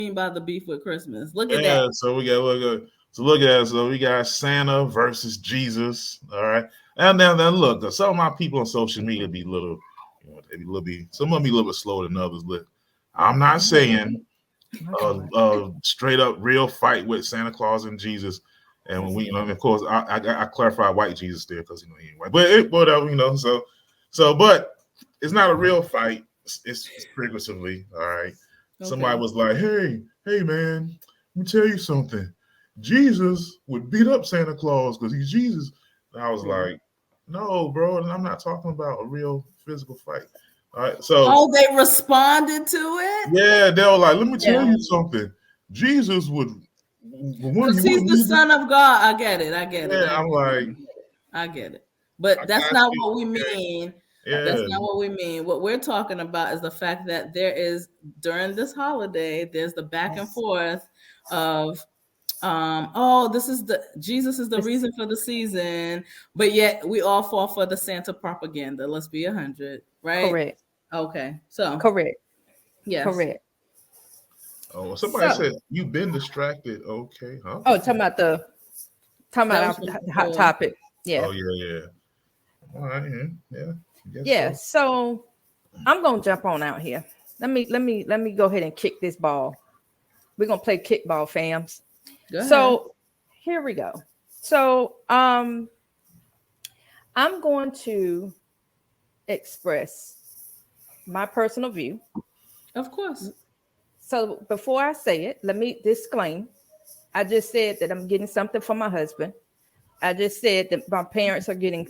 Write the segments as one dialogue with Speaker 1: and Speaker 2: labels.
Speaker 1: mean by the beef with Christmas? Look at
Speaker 2: Yeah,
Speaker 1: that.
Speaker 2: so we got look at that. So we got Santa versus Jesus. All right, and then look, some of my people on social media be little, they be some of them be a little bit slower than others. But I'm not saying straight up real fight with Santa Claus and Jesus. And when we, of course, I clarify white Jesus there because he ain't white, but whatever, but it's not a real fight. It's figuratively, all right. Okay. Somebody was like, hey, man, let me tell you something. Jesus would beat up Santa Claus because he's Jesus. And I was like, no, bro, and I'm not talking about a real physical fight. All right, so
Speaker 1: they responded to it.
Speaker 2: Yeah, they were like, let me tell you something. Jesus would,
Speaker 1: because he's the Son of God. I get it.
Speaker 2: Yeah, I'm like,
Speaker 1: I get it. But that's not what we mean. Yeah. That's not what we mean. What we're talking about is the fact that there is, during this holiday, there's the back and forth of Jesus is the reason for the season, but yet we all fall for the Santa propaganda. Let's be 100, right?
Speaker 3: Correct.
Speaker 1: Okay, so
Speaker 3: correct.
Speaker 1: Yes.
Speaker 3: Correct.
Speaker 2: Oh, somebody said you've been distracted. Okay, huh?
Speaker 3: Oh, talking about our hot topic. Yeah.
Speaker 2: Oh yeah. All right, yeah.
Speaker 3: Yeah. So I'm gonna jump on out here. Let me go ahead and kick this ball. We're gonna play kickball, fams. So here we go. So I'm going to express my personal view.
Speaker 1: Of course.
Speaker 3: So before I say it, let me disclaim. I just said that I'm getting something from my husband. I just said that my parents are getting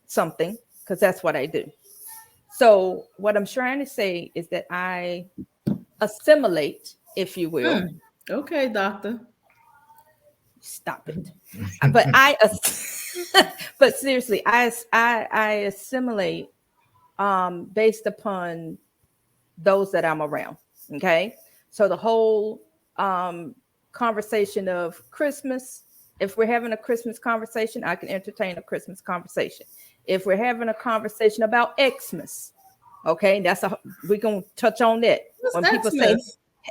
Speaker 3: something because that's what I do. So what I'm trying to say is that I assimilate, if you will.
Speaker 1: Okay, doctor.
Speaker 3: Stop it. But seriously, I assimilate based upon those that I'm around. Okay. So the whole conversation of Christmas, if we're having a Christmas conversation, I can entertain a Christmas conversation. If we're having a conversation about Xmas, okay, we're gonna touch on that. When people say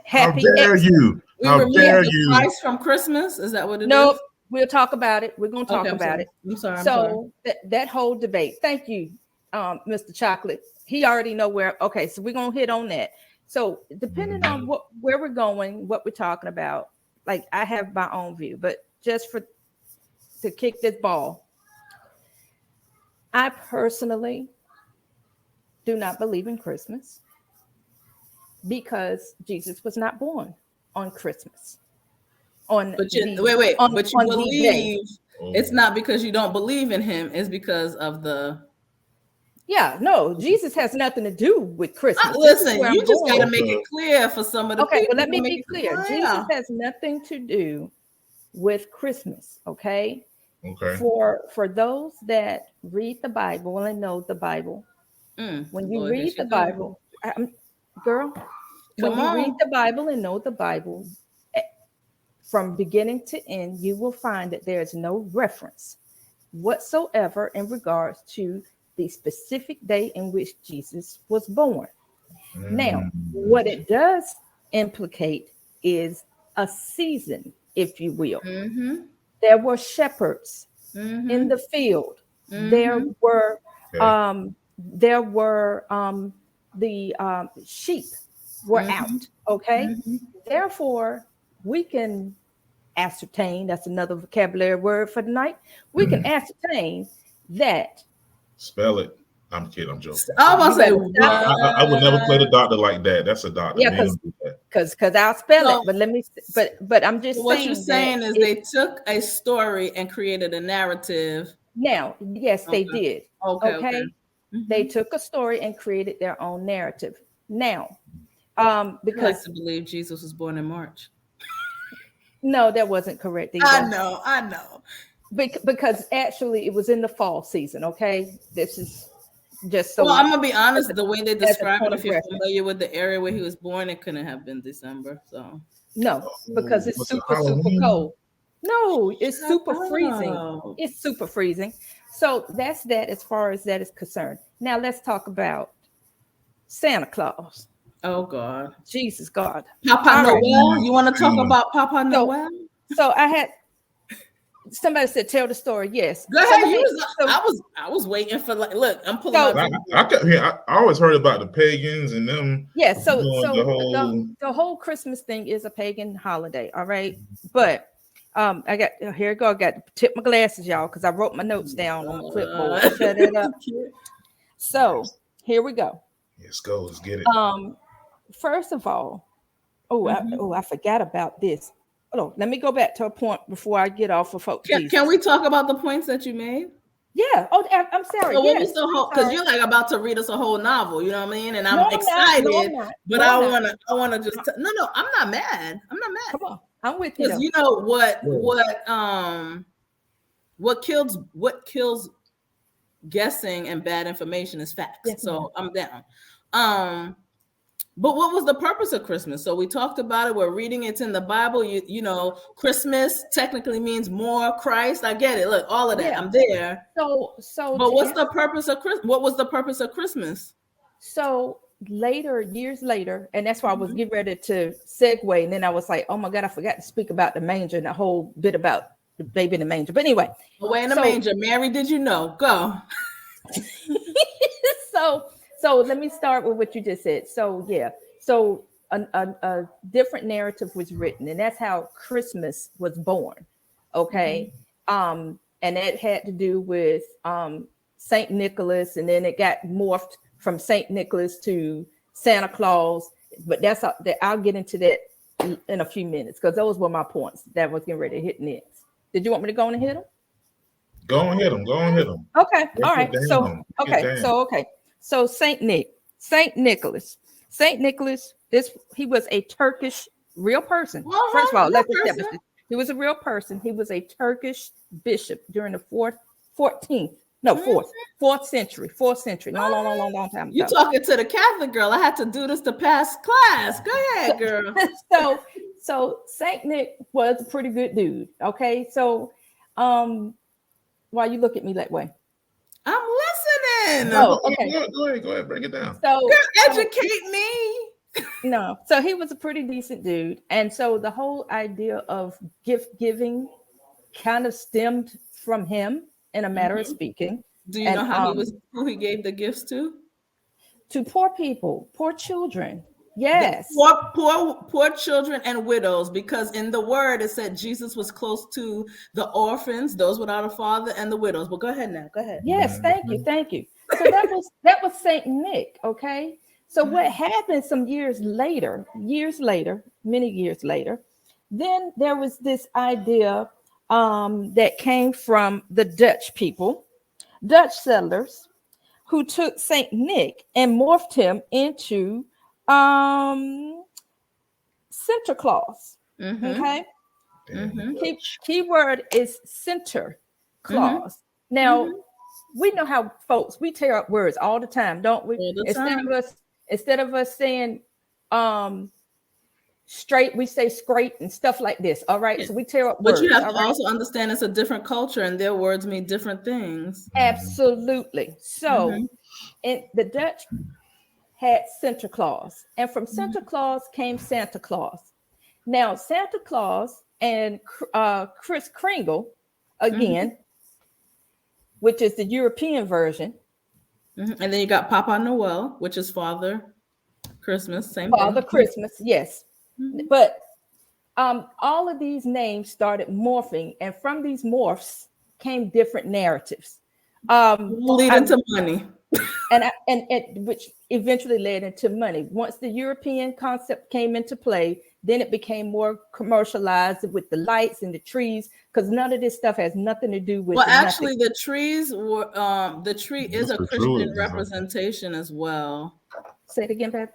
Speaker 3: happy
Speaker 2: How dare you? How dare you?
Speaker 1: Christ from Christmas? Is that what it is?
Speaker 3: Nope. We'll talk about it. We're gonna talk about it.
Speaker 1: I'm sorry.
Speaker 3: So that whole debate. Thank you, Mr. Chocolate. He already know where. Okay, so we're gonna hit on that. So depending on where we're going, what we're talking about, like I have my own view, but just to kick this ball, I personally do not believe in Christmas because Jesus was not born on Christmas.
Speaker 1: But you believe it's not because you don't believe in him, it's because of the
Speaker 3: Jesus has nothing to do with Christmas.
Speaker 1: Listen, you just got to make it clear for some of the people.
Speaker 3: Okay, well, let me be clear. Jesus has nothing to do with Christmas, okay?
Speaker 2: Okay.
Speaker 3: For those that read the Bible and know the Bible, when you read the Bible, girl, when you read the Bible and know the Bible, from beginning to end, you will find that there is no reference whatsoever in regards to the specific day in which Jesus was born. Now, what it does implicate is a season, if you will. There were shepherds in the field. There were the sheep were out. Okay. Therefore, we can ascertain, that's another vocabulary word for tonight. We can ascertain that.
Speaker 2: Spell it. I'm kidding. I'm joking.
Speaker 1: I was say
Speaker 2: I would never play the doctor like that. That's a doctor.
Speaker 3: Yeah, because I'll spell it. But let me. But I'm just
Speaker 1: what you're saying is they took a story and created a narrative.
Speaker 3: Now, yes, they did. Okay. They took a story and created their own narrative. Now, because
Speaker 1: I like to believe Jesus was born in March.
Speaker 3: No, that wasn't correct either.
Speaker 1: I know.
Speaker 3: Because actually it was in the fall season. Okay, this is just so.
Speaker 1: Well, I'm gonna be honest. The way they describe it, if you're familiar with the area where he was born, it couldn't have been December. So
Speaker 3: no, because it's super cold. No, it's super freezing. It's super freezing. So that's that as far as that is concerned. Now let's talk about Santa Claus.
Speaker 1: Oh God.
Speaker 3: Jesus God.
Speaker 1: Papa Noel. You want to talk about Papa Noel?
Speaker 3: So I had somebody said tell the story. Yes.
Speaker 1: Go ahead. I was waiting for look, I'm pulling up.
Speaker 2: I always heard about the pagans and them.
Speaker 3: Yeah, so the whole Christmas thing is a pagan holiday, all right? But here we go. I got to tip my glasses, y'all, because I wrote my notes down on my clipboard. Shut it up. So here we go.
Speaker 2: Let's go. Let's get it.
Speaker 3: First of all, I forgot about this. Oh, let me go back to a point before I get off of folks.
Speaker 1: Can we talk about the points that you made?
Speaker 3: Yeah. Oh, I'm sorry.
Speaker 1: So because you're like about to read us a whole novel, you know what I mean? And I'm excited, but I wanna just no, I'm not mad. I'm not mad.
Speaker 3: Come on, I'm with you.
Speaker 1: Because you know what kills guessing and bad information is facts. Yes, so I'm down. But what was the purpose of Christmas? So we talked about it. We're reading it in the Bible. You know, Christmas technically means more Christ. I get it. Look, all of that. Yeah. I'm there.
Speaker 3: So.
Speaker 1: But what's the purpose of Christmas? What was the purpose of Christmas?
Speaker 3: So years later, and that's why I was getting ready to segue, and then I was like, oh my God, I forgot to speak about the manger and a whole bit about the baby in the manger. But anyway,
Speaker 1: away in the manger, Mary. Did you know? Go.
Speaker 3: So let me start with what you just said. So yeah, so a different narrative was written, and that's how Christmas was born. Okay, and that had to do with Saint Nicholas, and then it got morphed from Saint Nicholas to Santa Claus. But I'll get into that in a few minutes because those were my points that was getting ready to hit next. Did you want me to go on and hit them?
Speaker 2: Go on, hit them.
Speaker 3: Okay, all right. So Saint Nicholas, he was a Turkish real person. First of all, let's establish this. He was a real person. He was a Turkish bishop during the fourth century. Long time ago.
Speaker 1: You talking to the Catholic girl. I had to do this to pass class. Go ahead, girl.
Speaker 3: So Saint Nick was a pretty good dude. Okay. So why you look at me that way?
Speaker 1: I'm listening.
Speaker 2: Oh, okay. Go ahead, break it down.
Speaker 1: So educate me.
Speaker 3: No, so he was a pretty decent dude, and so the whole idea of gift giving kind of stemmed from him, in a matter of speaking.
Speaker 1: Do you know who he gave the gifts to?
Speaker 3: To poor people, poor children. Yes,
Speaker 1: poor children and widows, because in the word it said Jesus was close to the orphans, those without a father, and the widows. But go ahead now. Go ahead.
Speaker 3: Yes, thank you. So that was Saint Nick. Okay. So what happened many years later, then there was this idea that came from the Dutch settlers, who took Saint Nick and morphed him into Santa Claus. Okay. Keyword is Santa Claus. Now we know how folks, we tear up words all the time, don't we? Instead of us saying straight, we say scrape and stuff like this. All right. So we tear up words.
Speaker 1: But you have to also understand it's a different culture and their words mean different things.
Speaker 3: Absolutely. So the Dutch had Santa Claus, and from Santa Claus came Santa Claus. Now Santa Claus and Kris Kringle, again, which is the European version.
Speaker 1: And then you got Papa Noel, which is Father Christmas.
Speaker 3: Father Christmas, yes. But all of these names started morphing, and from these morphs came different narratives.
Speaker 1: Leading to money.
Speaker 3: and which eventually led into money. Once the European concept came into play, then it became more commercialized with the lights and the trees, because none of this stuff has nothing to do with.
Speaker 1: Well, actually, the trees were the tree is a Christian representation as well.
Speaker 3: Say it again, Pat.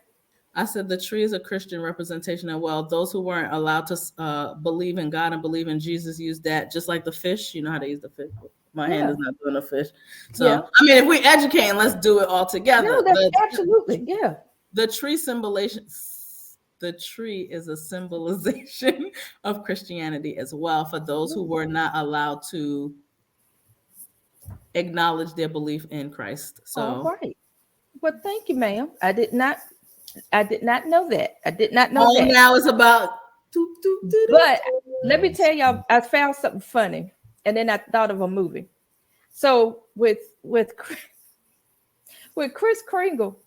Speaker 1: I said the tree is a Christian representation as well. Those who weren't allowed to believe in God and believe in Jesus used that, just like the fish. You know how they use the fish. My hand is not doing a fish. So, I mean, if we're educating, let's do it all together.
Speaker 3: No, that's absolutely, yeah.
Speaker 1: The tree symbolization. The tree is a symbolization of Christianity as well, for those who were not allowed to acknowledge their belief in Christ. So,
Speaker 3: all right. Well, thank you, ma'am. I did not I did not know that. I did not know that.
Speaker 1: Now it's about.
Speaker 3: But let me tell y'all, I found something funny, and then I thought of a movie. So with Kris Kringle,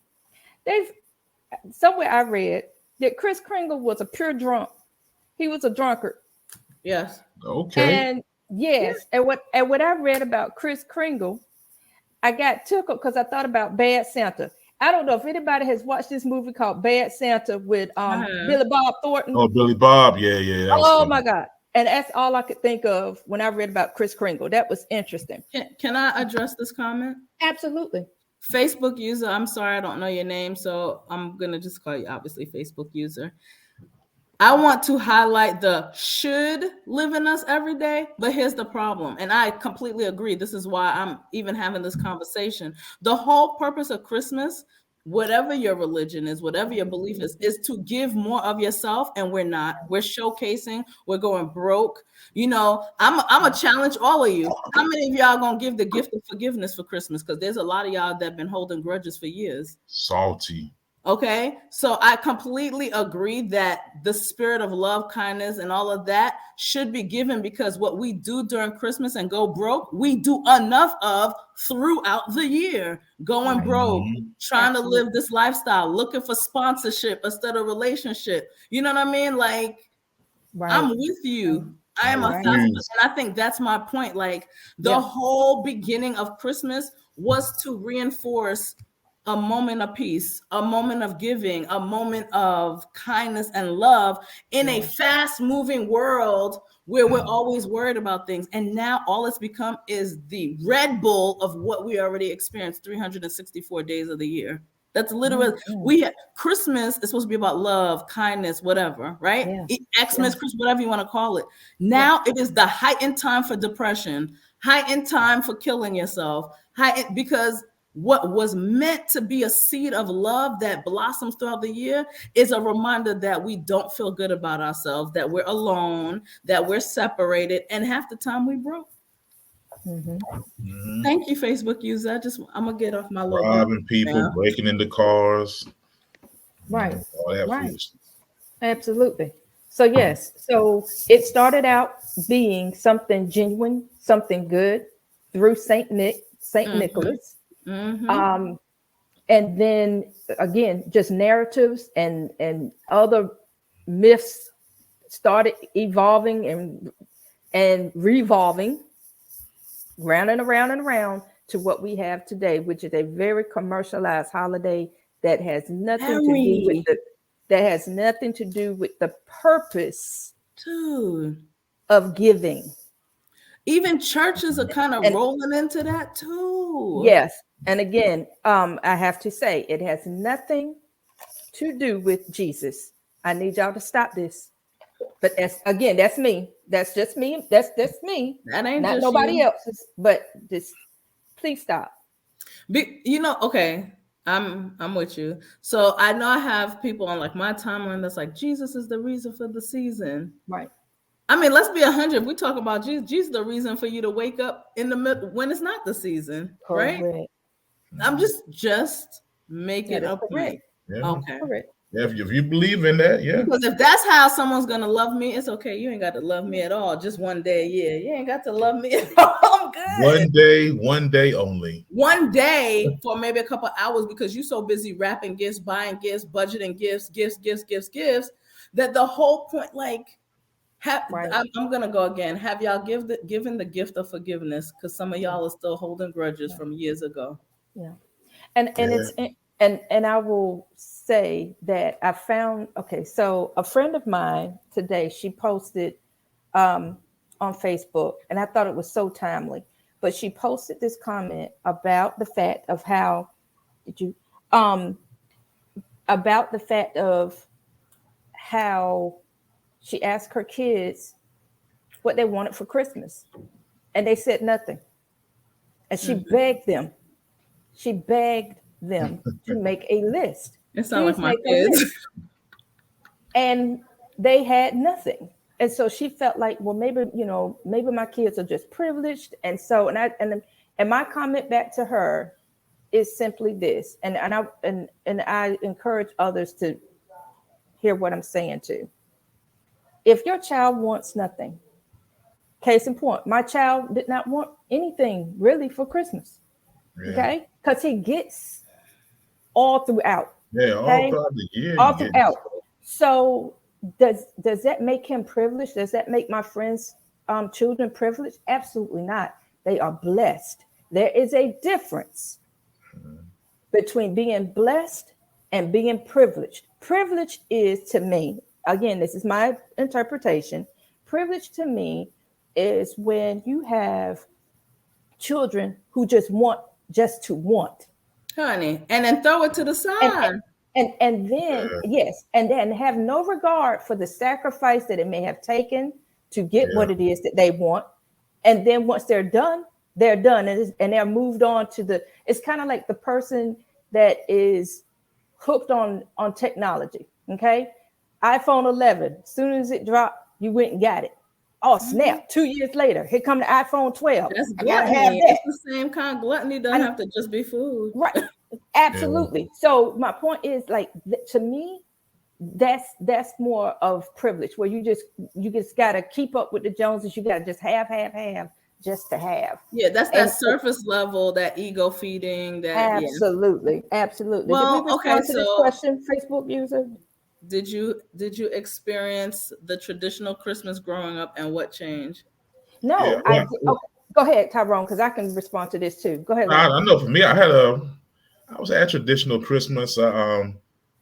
Speaker 3: somewhere I read that Kris Kringle was a pure drunk. He was a drunkard.
Speaker 1: Yes.
Speaker 2: Okay.
Speaker 3: And yes, and what I read about Kris Kringle, I got tickled because I thought about Bad Santa. I don't know if anybody has watched this movie called Bad Santa with Billy Bob Thornton.
Speaker 2: Oh, Billy Bob, yeah.
Speaker 3: Oh my God. And that's all I could think of when I read about Kris Kringle. That was interesting.
Speaker 1: Can I address this comment?
Speaker 3: Absolutely.
Speaker 1: Facebook user, I'm sorry, I don't know your name, so I'm going to just call you, obviously, Facebook user. I want to highlight the should live in us every day, but here's the problem. And I completely agree. This is why I'm even having this conversation. The whole purpose of Christmas, whatever your religion is, whatever your belief is to give more of yourself. And we're not. We're showcasing. We're going broke. You know, I'm going to challenge all of you. How many of y'all going to give the gift of forgiveness for Christmas? Because there's a lot of y'all that have been holding grudges for years.
Speaker 2: Salty.
Speaker 1: Okay, so I completely agree that the spirit of love, kindness, and all of that should be given, because what we do during Christmas and go broke, we do enough of throughout the year. Going broke, trying to live this lifestyle, looking for sponsorship instead of relationship. You know what I mean? Like, I'm with you. I am 1,000%. And I think that's my point. Like, the whole beginning of Christmas was to reinforce a moment of peace, a moment of giving, a moment of kindness and love in a fast-moving world where we're always worried about things. And now all it's become is the Red Bull of what we already experienced 364 days of the year. That's literally, Christmas is supposed to be about love, kindness, whatever, right? Xmas, Christmas, whatever you want to call it. Now it is the heightened time for depression, heightened time for killing yourself, because what was meant to be a seed of love that blossoms throughout the year is a reminder that we don't feel good about ourselves, that we're alone, that we're separated, and half the time we broke. Thank you, Facebook user. I'm gonna get off my logo.
Speaker 2: Robbing people, breaking into cars.
Speaker 3: Right. All that foolishness. Absolutely. So yes, so it started out being something genuine, something good through Saint Nicholas. And then again, just narratives and other myths started evolving and revolving round and around to what we have today, which is a very commercialized holiday that has nothing to do with the purpose of giving.
Speaker 1: Even churches are kind of rolling into that too.
Speaker 3: Yes. And again, I have to say, it has nothing to do with Jesus. I need y'all to stop this. But that's me. That's just me. That's me. That ain't not nobody else's. But just please stop.
Speaker 1: Okay. I'm with you. So I know I have people on like my timeline that's like, Jesus is the reason for the season.
Speaker 3: Right.
Speaker 1: I mean, let's be 100. We talk about Jesus. Jesus is the reason for you to wake up in the middle when it's not the season, right? I'm just making a point. Okay.
Speaker 2: Yeah, if you believe in that,
Speaker 1: Because if that's how someone's gonna love me, it's okay. You ain't got to love me at all. Just one day a year. You ain't got to love me at all. I'm good.
Speaker 2: One day only.
Speaker 1: One day for maybe a couple hours because you're so busy wrapping gifts, buying gifts, budgeting gifts, that the whole point, like, I'm gonna go again. Have y'all given the gift of forgiveness? Because some of y'all are still holding grudges from years ago.
Speaker 3: Yeah, and it's and I will say that I found so a friend of mine today, she posted on Facebook, and I thought it was so timely. But she posted this comment about the fact of how she asked her kids what they wanted for Christmas, and they said nothing. And she begged them. She begged them to make a list.
Speaker 1: It sounds like my kids.
Speaker 3: And they had nothing. And so she felt like, well, maybe my kids are just privileged. And so, and my comment back to her is simply this, and I encourage others to hear what I'm saying too. If your child wants nothing, case in point, my child did not want anything really for Christmas. Yeah. Okay, because he gets all throughout.
Speaker 2: Yeah, all throughout the year.
Speaker 3: All throughout. So does that make him privileged? Does that make my friends' children privileged? Absolutely not. They are blessed. There is a difference between being blessed and being privileged. Privilege is, to me, again, this is my interpretation. Privilege to me is when you have children who just to want.
Speaker 1: Honey, and then throw it to the side.
Speaker 3: And then, yes, and then have no regard for the sacrifice that it may have taken to get what it is that they want. And then once they're done, and they're moved on to it's kind of like the person that is hooked on technology. Okay. iPhone 11, as soon as it dropped, you went and got it. Oh, snap. 2 years later, here come the iPhone 12.
Speaker 1: That's gluttony. It's the same kind of gluttony. Doesn't have to just be food.
Speaker 3: Right. Absolutely. Yeah. So my point is, like, to me, that's more of privilege, where you just got to keep up with the Joneses. You got to just have just to have.
Speaker 1: Yeah, that's that surface level, that ego feeding. That
Speaker 3: absolutely.
Speaker 1: Well,
Speaker 3: did we respond to this question, Facebook user?
Speaker 1: Did you experience the traditional Christmas growing up, and what changed?
Speaker 3: No, okay, go ahead, Tyrone, because I can respond to this too. Go ahead.
Speaker 2: I know for me, I was at traditional Christmas. I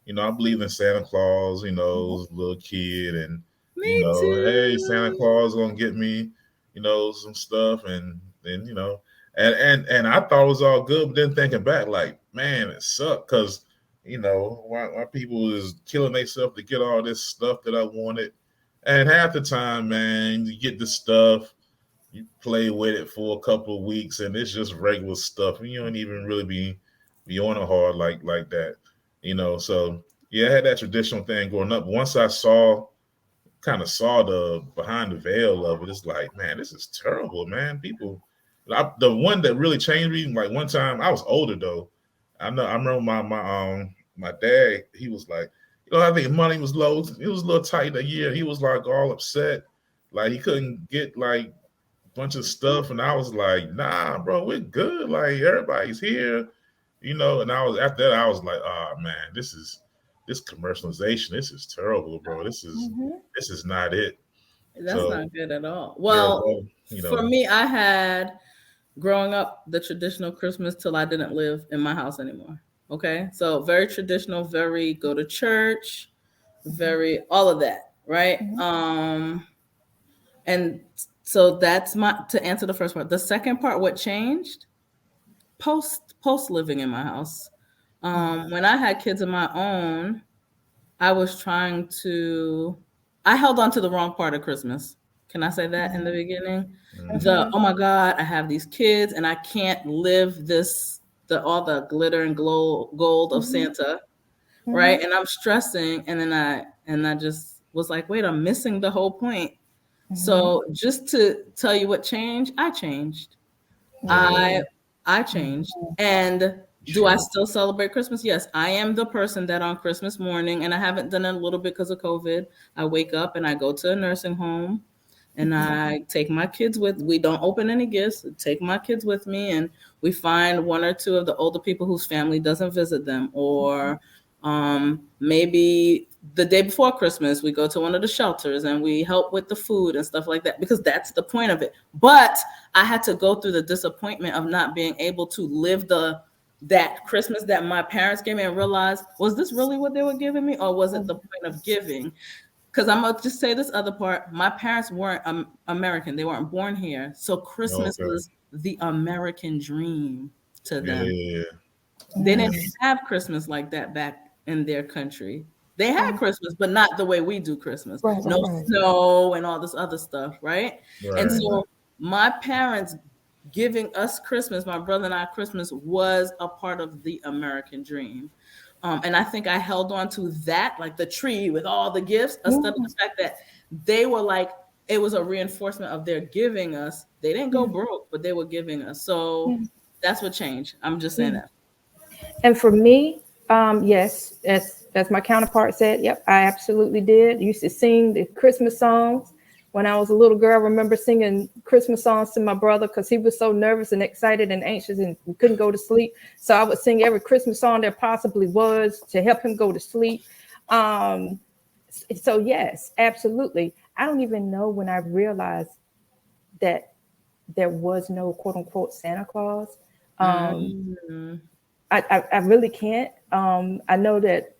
Speaker 2: believe in Santa Claus. Was a little kid, and
Speaker 1: me too.
Speaker 2: Hey, Santa Claus gonna get me, some stuff, and then and I thought it was all good, but then thinking back, like, man, it sucked because why people is killing themselves to get all this stuff that I wanted, and half the time, man, you get the stuff, you play with it for a couple of weeks, and it's just regular stuff, and you don't even really be on it hard like that, So yeah, I had that traditional thing growing up. Once I saw the behind the veil of it, it's like, man, this is terrible, man. People, the one that really changed me, like one time, I was older though. I remember my dad, he was like, I think money was low. It was a little tight a year. He was like all upset, like he couldn't get like a bunch of stuff, and I was like, nah, bro, we're good. Like everybody's here, And after that, I was like, oh man, this commercialization, this is terrible, bro. This is not it.
Speaker 1: That's not good at all. Well, for me, I had growing up the traditional Christmas till I didn't live in my house anymore. Okay, so very traditional, very go to church, very all of that, right? And so that's to answer the first part. The second part, what changed? Post living in my house. When I had kids of my own, I held on to the wrong part of Christmas. Can I say that in the beginning? Oh my God, I have these kids and I can't live all the glitter and gold of Santa, right? And I'm stressing, and then I just was like, wait, I'm missing the whole point. So just to tell you what changed, I changed. I changed. And do I still celebrate Christmas? Yes, I am the person that on Christmas morning, and I haven't done it a little bit because of COVID, I wake up and I go to a nursing home and I take my kids we don't open any gifts, take my kids with me, and we find one or two of the older people whose family doesn't visit them, or maybe the day before Christmas, we go to one of the shelters and we help with the food and stuff like that, because that's the point of it. But I had to go through the disappointment of not being able to live that Christmas that my parents gave me and realize, was this really what they were giving me, or was it the point of giving? Because I'm going to just say this other part. My parents weren't American. They weren't born here. So Christmas was the American dream to them. Yeah. They didn't have Christmas like that back in their country. They had Christmas, but not the way we do Christmas. Snow and all this other stuff, right? And so my parents giving us Christmas, my brother and I Christmas, was a part of the American dream. And I think I held on to that, like the tree with all the gifts, instead of the fact that they were like, it was a reinforcement of their giving us. They didn't go broke, but they were giving us. So that's what changed. I'm just saying that.
Speaker 3: And for me, yes, as my counterpart said, yep, I absolutely did. Used to sing the Christmas songs when I was a little girl. I remember singing Christmas songs to my brother because he was so nervous and excited and anxious and we couldn't go to sleep. So I would sing every Christmas song there possibly was to help him go to sleep. So yes, absolutely. I don't even know when I realized that there was no quote unquote Santa Claus. I really can't. I know that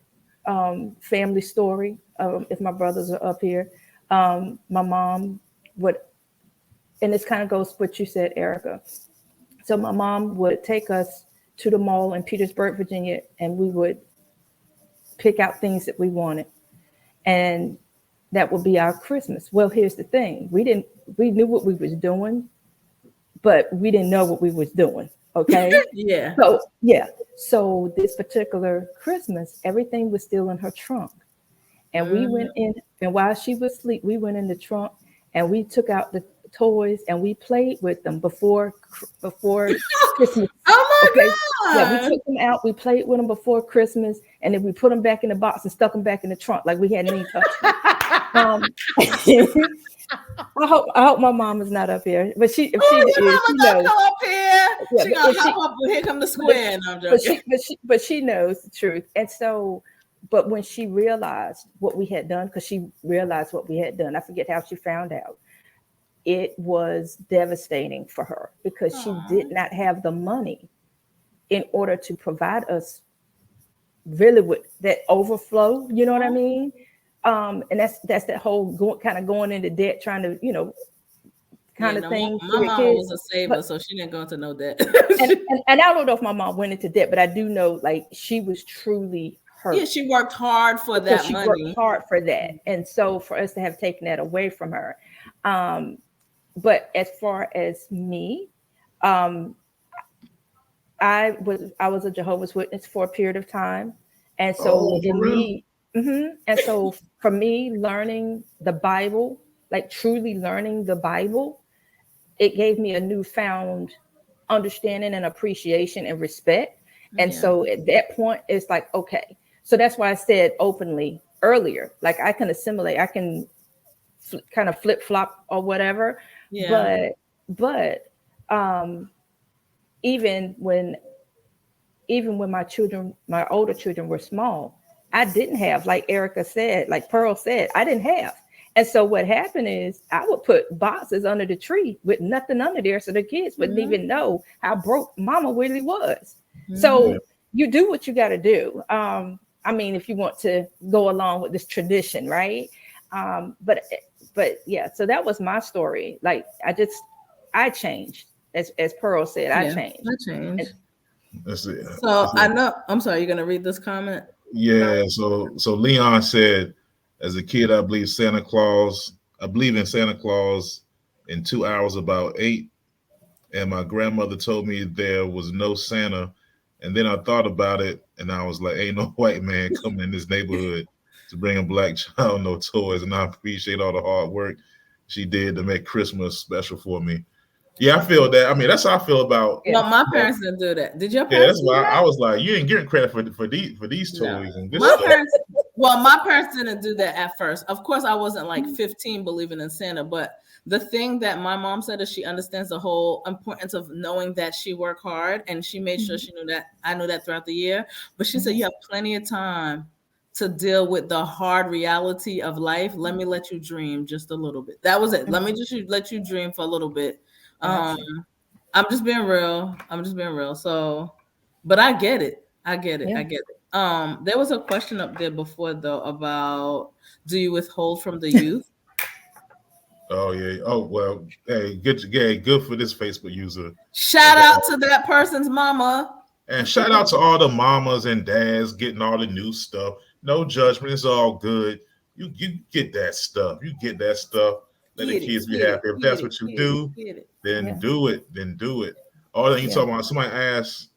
Speaker 3: family story. If my brothers are up here, my mom would, and this kind of goes what you said, Erica. So my mom would take us to the mall in Petersburg, Virginia, and we would pick out things that we wanted, and that would be our Christmas. Well, here's the thing: we knew what we was doing, but we didn't know what we was doing. Okay.
Speaker 1: Yeah.
Speaker 3: So this particular Christmas, everything was still in her trunk. And we went in, and while she was asleep, we went in the trunk and we took out the toys and we played with them before Christmas.
Speaker 1: Oh my God.
Speaker 3: Yeah, we took them out, we played with them before Christmas, and then we put them back in the box and stuck them back in the trunk like we hadn't even touched them. I hope my mom is not up here, but if she is, she knows.
Speaker 1: Come up here.
Speaker 3: Yeah,
Speaker 1: she gonna hop up. Here come the square. No, I'm joking.
Speaker 3: But she knows the truth, and so. But when she realized what we had done, because she realized what we had done, I forget how she found out. It was devastating for her because she did not have the money in order to provide us really with that overflow. You know what I mean? And that's that whole going into debt, trying to, kind of thing.
Speaker 1: My mom was a saver, so she didn't go into no debt.
Speaker 3: and I don't know if my mom went into debt, but I do know like she was truly hurt.
Speaker 1: Yeah, she worked hard for that money.
Speaker 3: She worked hard for that. And so for us to have taken that away from her. But as far as me, I was a Jehovah's Witness for a period of time. And so for me, learning the Bible, like truly learning the Bible, it gave me a newfound understanding and appreciation and respect. And so at that point, it's like, okay. So that's why I said openly earlier, like I can assimilate, I can kind of flip flop or whatever. Yeah. But even when my older children were small, I didn't have, like Erica said, like Pearl said, I didn't have. And so what happened is I would put boxes under the tree with nothing under there, so the kids wouldn't even know how broke Mama really was. So you do what you got to do. I mean, if you want to go along with this tradition, right? But yeah, so that was my story. Like I changed, as Pearl said, I changed.
Speaker 2: That's it.
Speaker 1: So I know. I'm sorry. You're gonna read this comment?
Speaker 2: Yeah. So Leon said, as a kid, I believe in Santa Claus in 2 hours about 8, and my grandmother told me there was no Santa. And then I thought about it, and I was like, ain't no white man coming in this neighborhood to bring a black child no toys. And I appreciate all the hard work she did to make Christmas special for me. Yeah, I feel that. I mean, that's how I feel about.
Speaker 1: No, my parents didn't do that. Did your parents?
Speaker 2: Yeah, that's why I was like, you ain't getting credit for these toys.
Speaker 1: No.
Speaker 2: And this
Speaker 1: my parents didn't do that at first. Of course, I wasn't like 15 believing in Santa, but the thing that my mom said is she understands the whole importance of knowing that she worked hard, and she made sure she knew that. I knew that throughout the year, but she said you have plenty of time to deal with the hard reality of life. Let me let you dream just a little bit. That was it. Let me just let you dream for a little bit. I'm just being real. So, but I get it. There was a question up there before though about, do you withhold from the youth?
Speaker 2: Oh yeah. Oh well. Hey, good for this Facebook user.
Speaker 1: Shout out to that person's mama.
Speaker 2: And shout out to all the mamas and dads getting all the new stuff. No judgment. It's all good. You get that stuff. Let the kids be happy. If that's what you do, then do it. All that you talking about. Somebody asked,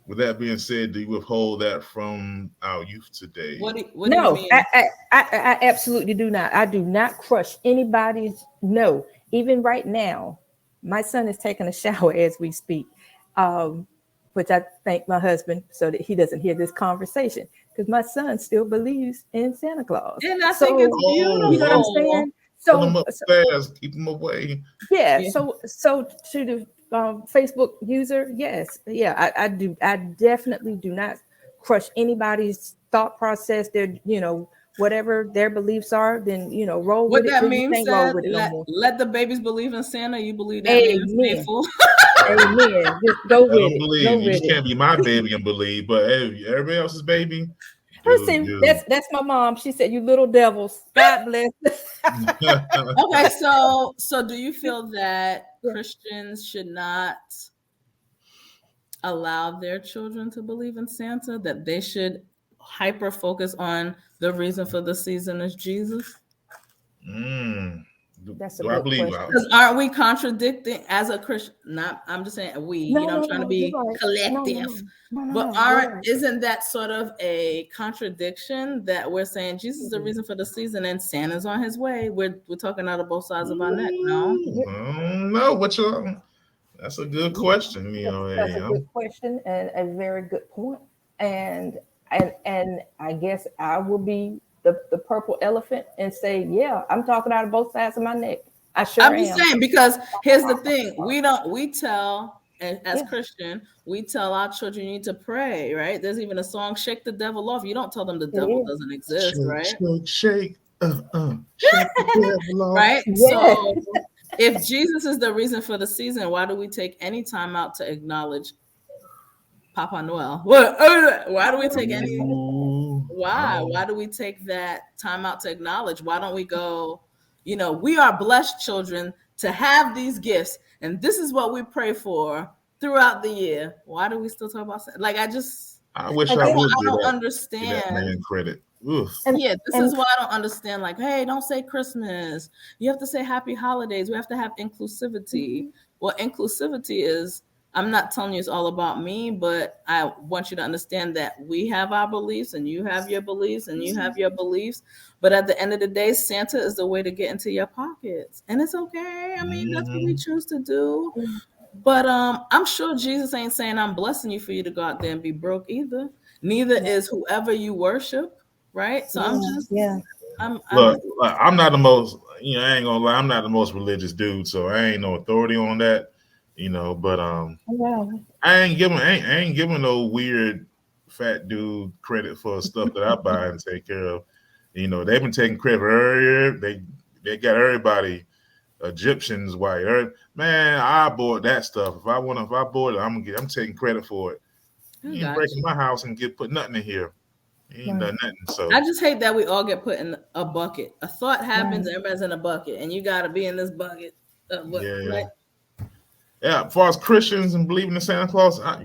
Speaker 2: with that being said, do you withhold that from our youth today?
Speaker 1: What do you mean?
Speaker 3: I absolutely do not. I do not crush anybody's. No, even right now, my son is taking a shower as we speak. which I thank my husband so that he doesn't hear this conversation, because my son still believes in Santa Claus.
Speaker 1: And I think it's beautiful.
Speaker 3: You know what I'm saying?
Speaker 2: So, put them upstairs, keep them away.
Speaker 3: Yeah. So to the Facebook user, yes, yeah, I do. I definitely do not crush anybody's thought process. Their, whatever their beliefs are, then roll
Speaker 1: what
Speaker 3: with
Speaker 1: that
Speaker 3: it.
Speaker 1: means said, let the babies believe in Santa. You believe that?
Speaker 3: Amen. Amen. Just go with it.
Speaker 2: Believe. You just can't be my baby and believe, but hey, everybody else's baby.
Speaker 3: Listen, that's my mom. She said, "You little devils." God bless.
Speaker 1: Okay, so do you feel that Christians should not allow their children to believe in Santa? That they should hyper focus on the reason for the season is Jesus?
Speaker 3: That's a good question.
Speaker 1: Because aren't we contradicting as a Christian? I'm just saying we. I'm trying to be collective. But isn't that sort of a contradiction that we're saying Jesus is the reason for the season and Santa's on his way? We're talking out of both sides of our neck. No,
Speaker 2: that's a good question.
Speaker 3: That's a good question and a very good point. And I guess I will be the purple elephant and say, yeah, I'm talking out of both sides of my neck. I'm
Speaker 1: just saying, because here's the thing. We tell, as Christian, we tell our children, you need to pray, right? There's even a song, Shake the Devil Off. You don't tell them the devil doesn't exist, right?
Speaker 2: Shake the devil off.
Speaker 1: Right? Yeah. So if Jesus is the reason for the season, why do we take any time out to acknowledge Papa Noel? Why do we take any? Why do we take that time out to acknowledge? Why don't we go, we are blessed children to have these gifts, and this is what we pray for throughout the year. Why do we still talk about that? Like,
Speaker 2: I wish I would.
Speaker 1: I don't understand.
Speaker 2: Give that man credit.
Speaker 1: This is why I don't understand. Like, hey, don't say Christmas. You have to say Happy Holidays. We have to have inclusivity. Well, inclusivity is, I'm not telling you it's all about me, but I want you to understand that we have our beliefs and you have your beliefs and you have your beliefs. But at the end of the day, Santa is the way to get into your pockets. And it's okay. I mean, that's what we choose to do. But I'm sure Jesus ain't saying I'm blessing you for you to go out there and be broke either. Neither is whoever you worship, right? So I'm just,
Speaker 2: I'm not the most, I ain't gonna lie, I'm not the most religious dude, so I ain't no authority on that. But I ain't giving no weird fat dude credit for stuff that I buy and take care of. They've been taking credit for earlier. They got everybody Egyptians white. Man, I bought that stuff. If I bought it, I'm taking credit for it. You ain't breaking my house and put nothing in here. You ain't done nothing. So
Speaker 1: I just hate that we all get put in a bucket. A thought happens, everybody's in a bucket, and you got to be in this bucket.
Speaker 2: Yeah, as far as Christians and believing in Santa Claus, I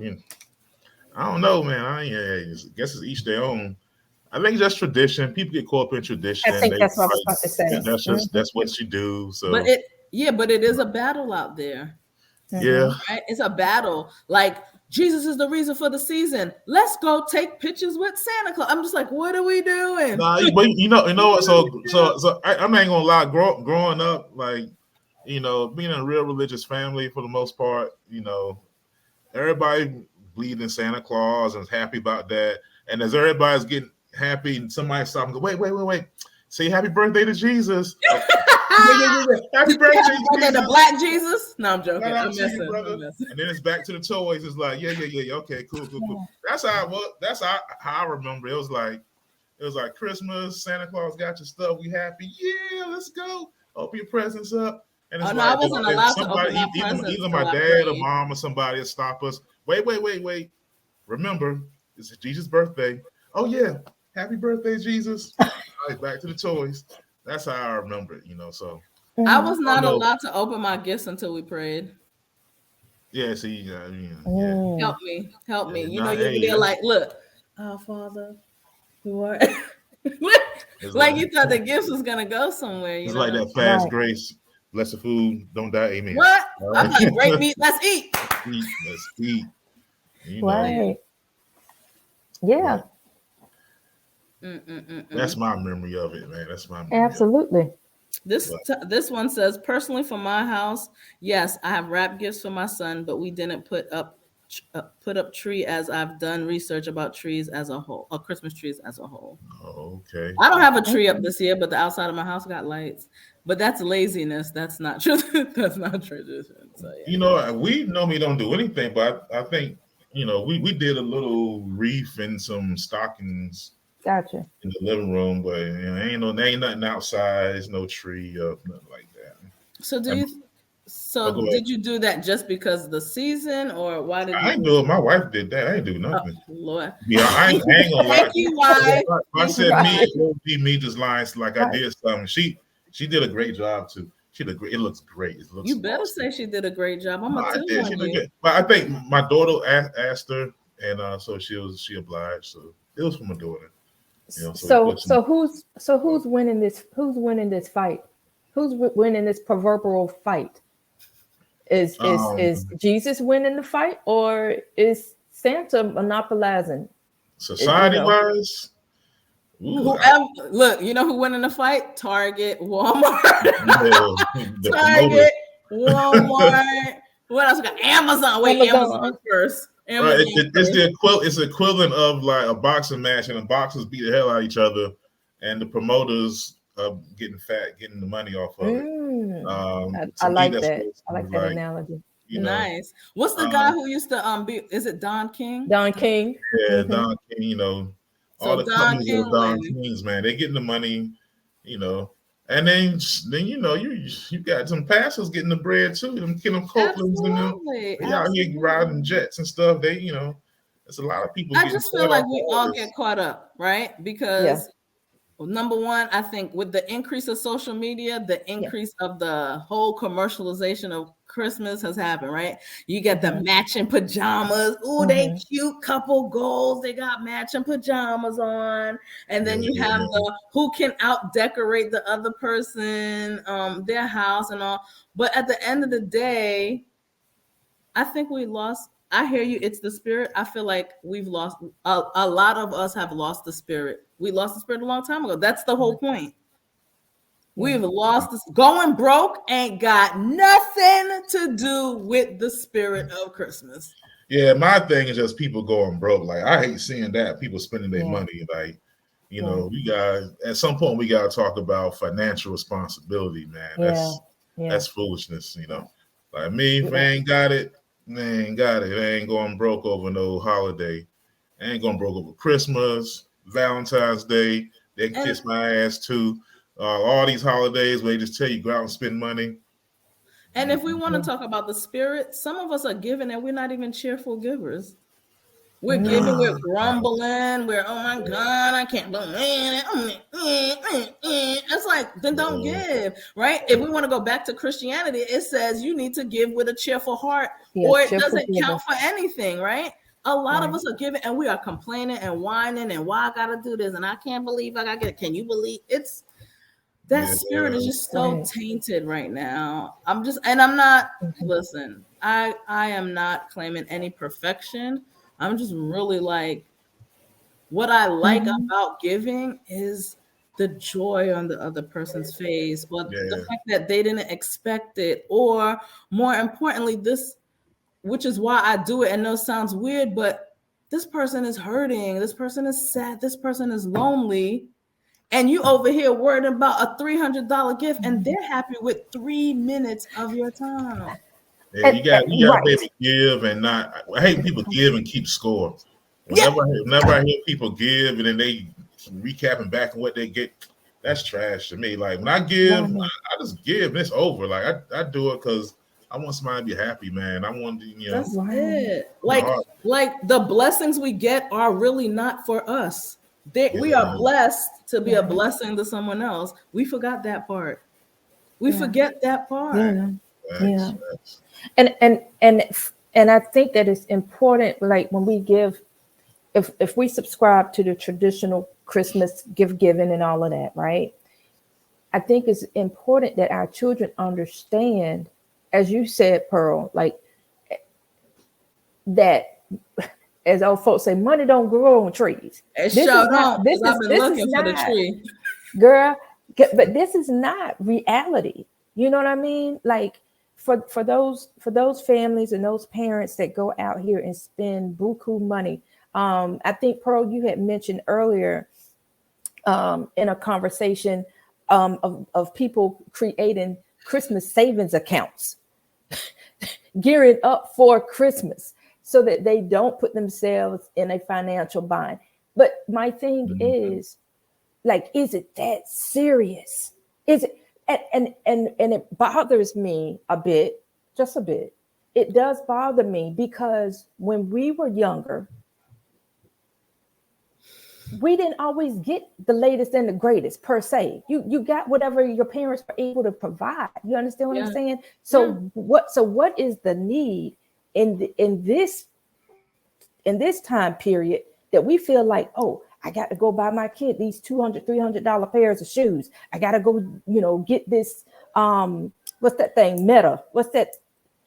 Speaker 2: don't know, man. I guess it's each their own. I think it's just tradition. People get caught up in tradition.
Speaker 3: I think that's what I was about to say.
Speaker 2: That's what you do. So,
Speaker 1: but it is a battle out there.
Speaker 2: Yeah,
Speaker 1: right? It's a battle. Like, Jesus is the reason for the season. Let's go take pictures with Santa Claus. I'm just like, what are we doing?
Speaker 2: But you know what? So I'm not gonna lie. Growing up, like, being in a real religious family for the most part, everybody believed in Santa Claus and is happy about that. And as everybody's getting happy, and somebody stops and go, wait, say happy birthday to Jesus. Happy birthday, Jesus.
Speaker 1: The black Jesus? No, I'm joking. I'm messing.
Speaker 2: And then it's back to the toys. It's like, yeah. Okay, cool. That's how it was. That's how I remember. It was like Christmas. Santa Claus got your stuff. We happy. Yeah, let's go. Open your presents up. And it's
Speaker 1: I wasn't allowed to open my presents.
Speaker 2: Either my dad or mom or somebody will stop us. Wait. Remember, it's Jesus' birthday. Oh yeah, happy birthday, Jesus. All right, back to the toys. That's how I remember it, so.
Speaker 1: I was not allowed to open my gifts until we prayed.
Speaker 2: Yeah, see,
Speaker 1: Help me. You'll be there like, look, our Father, who are... like you thought the gifts was going to go somewhere.
Speaker 2: It's like that fast grace. Bless the food, don't die, amen.
Speaker 1: What? Right. I'm like, great meat, let's eat.
Speaker 2: Let's eat.
Speaker 3: Right. Yeah.
Speaker 2: That's my memory of it, man. That's my memory.
Speaker 3: Absolutely.
Speaker 1: This one says, personally for my house, yes, I have wrapped gifts for my son, but we didn't put up put up tree as I've done research about trees as a whole, or Christmas trees as a whole.
Speaker 2: Oh, okay.
Speaker 1: I don't have a tree up this year, but the outside of my house got lights. But that's laziness. That's not true. That's not tradition. So yeah.
Speaker 2: You know, we normally don't do anything, but I think, you know, we did a little wreath and some stockings.
Speaker 3: Gotcha.
Speaker 2: In the living room, but you know, ain't nothing outside. There's no tree up, nothing like that.
Speaker 1: So did you do that just because of the season, or why did
Speaker 2: I do it? My wife did that. I ain't do nothing.
Speaker 1: Oh, Lord.
Speaker 2: Yeah, I ain't gonna lie.
Speaker 1: Thank you, wife.
Speaker 2: I said me just lying like I did something. She did a great job too. It looks great. It looks.
Speaker 1: You better say she did a great job. I'm gonna tell you.
Speaker 2: But I think my daughter asked her, and so she obliged. So it was for my daughter. You know,
Speaker 3: so who's winning this? Who's winning this fight? Who's winning this proverbial fight? Is Jesus winning the fight, or is Santa monopolizing?
Speaker 2: Society wise,
Speaker 1: whoever look, you know who winning the fight? Target, Walmart,
Speaker 2: Target,
Speaker 1: Walmart. What else? We got Amazon. Wait, Amazon first.
Speaker 2: Right, it's the equivalent of like a boxing match, and the boxers beat the hell out of each other, and the promoters getting fat, getting the money off of it.
Speaker 3: I like that. I like that analogy.
Speaker 2: You know,
Speaker 1: nice. What's the guy who used to be? Is it Don King?
Speaker 3: Don King.
Speaker 2: Yeah, Don King. You know, all the companies are Don Kings, man. They getting the money. You know. And then you know you got some pastors getting the bread too. Them Copelands and them they out here riding jets and stuff. They there's a lot of people.
Speaker 1: I just feel like we all get caught up, right? Because number one, I think with the increase of social media, the increase of the whole commercialization of Christmas has happened, right? You get the matching pajamas. Oh, they cute couple goals. They got matching pajamas on. And then you have the who can out decorate the other person, their house and all. But at the end of the day, I think we lost. I hear you. It's the spirit. I feel like we've lost. A lot of us have lost the spirit. We lost the spirit a long time ago. That's the whole point. We've lost this. Going broke ain't got nothing to do with the spirit of Christmas.
Speaker 2: Yeah, my thing is just people going broke. Like I hate seeing that people spending their money. Like, you know, we got at some point we got to talk about financial responsibility, man. That's foolishness. You know, like me, if I ain't got it, they ain't got it. I ain't going broke over no holiday. I ain't going broke over Christmas, Valentine's Day. They can kiss my ass too. All these holidays where they just tell you go out and spend money.
Speaker 1: And if we want to talk about the spirit, some of us are giving and we're not even cheerful givers. We're giving, we're grumbling, we're, oh my God, I can't believe it. It's like, then don't give, right? If we want to go back to Christianity, it says you need to give with a cheerful heart or it doesn't count for anything, right? A lot of us are giving and we are complaining and whining and why I got to do this and I can't believe I got to get it. Can you believe it's that spirit is just so tainted right now. I'm not, listen, I am not claiming any perfection. I'm just really like, what I like about giving is the joy on the other person's face, or the fact that they didn't expect it, or more importantly, this, which is why I do it. And it sounds weird, but this person is hurting. This person is sad. This person is lonely. And you over here worried about a $300 gift, and they're happy with 3 minutes of your time.
Speaker 2: Yeah, you got to be able to give and not. I hate people give and keep score. Whenever I hear people give and then they recapping back on what they get, that's trash to me. Like when I give, I just give. And it's over. Like I do it because I want somebody to be happy, man. I want to,
Speaker 1: That's it. Like the blessings we get are really not for us. We are blessed to be a blessing to someone else. We forgot that part. We forget that part.
Speaker 3: And I think that it's important, like when we give, if we subscribe to the traditional Christmas gift giving and all of that, right? I think it's important that our children understand, as you said, Pearl, like that. As old folks say, money don't grow on trees.
Speaker 1: This is not the tree,
Speaker 3: girl. But this is not reality. You know what I mean? Like for those families and those parents that go out here and spend buku money. I think, Pearl, you had mentioned earlier in a conversation of people creating Christmas savings accounts, gearing up for Christmas so that they don't put themselves in a financial bind. But my thing is, like, is it that serious? Is it? And it bothers me a bit, just a bit. It does bother me because when we were younger, we didn't always get the latest and the greatest per se. You got whatever your parents were able to provide. You understand what I'm saying? So what is the need in this time period that we feel like, oh, I got to go buy my kid these $200-$300 pairs of shoes. I got to go, get this. What's that thing? Meta. What's that?